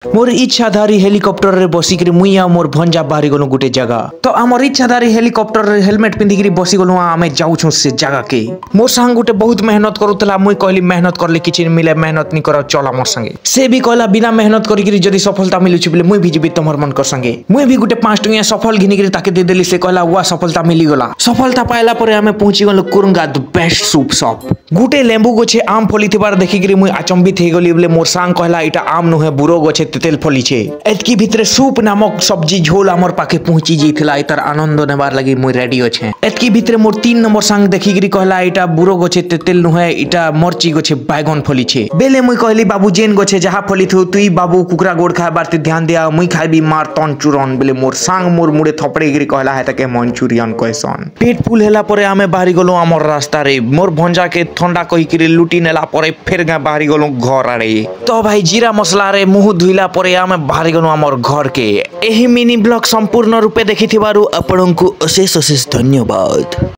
मोर इच्छाधारी helicopter रे बसिक मुई आ मोर भंजा बाहरी गलु गुटे जगह तो आमर इच्छाधारी हेलिकॉप्टर रे हेलमेट पिंधिक बसी गलु आमे जाउछु से जगह के मोर संग गुटे बहुत मेहनत करूतला मुई कहली मेहनत करले किछि मिले मेहनत नि कर चला मोर संगे से भी कहला बिना मेहनत करिक जदी सफलता मिलुछि बोले मुई भी जीबी तमर मन कर संगे मुई भी गुटे 5 टंगिया सफल घिनिक ताके दे देली से कहला वा सफलता मिली गला सफलता पाइला परे आमे पहुंची गलु कुरुंगा द बेस्ट सूप शॉप गुटे लेंबू गछे आम फली थिबार देखिक मुई अचंबित हे गली बोले मोर संग कहला इटा आम नुहे बुरो गछे तेल फली छे एतकी भितरे सूप नामक सब्जी झोल हमर पाखे पहुंची जेथिला इतार आनंद नेबार लागि मुई रेडी अछे एतकी भितरे मोर 3 नंबर संग देखिकरी कहला इटा बुरो गछे तेल नुहे इटा मरची गछे बैगन फली छे बेले मुई कहली बाबू जेन गछे जहा फली थु तुई बाबू कुकरा गोड़ खाबार ते ध्यान दिया मुई खाइबी मार तन चूरन बेले मोर संग मोर मुड़े थपड़े गिरी कहला है ताके मंचूरियन कहसन पेट फुल हेला परे आमे बाहरी गलो हमर रास्ता रे मोर भंजा के ठंडा कहिकरी लुटी नेला परे फेर गा बाहरी गलो घर आरे तो भाई जीरा मसला रे मुह धुइला परे आमे बाहरी गलो हमर घर के एही मिनी ब्लॉग संपूर्ण रूपे देखिथिबारु आपनकु अशेष अशेष धन्यवाद।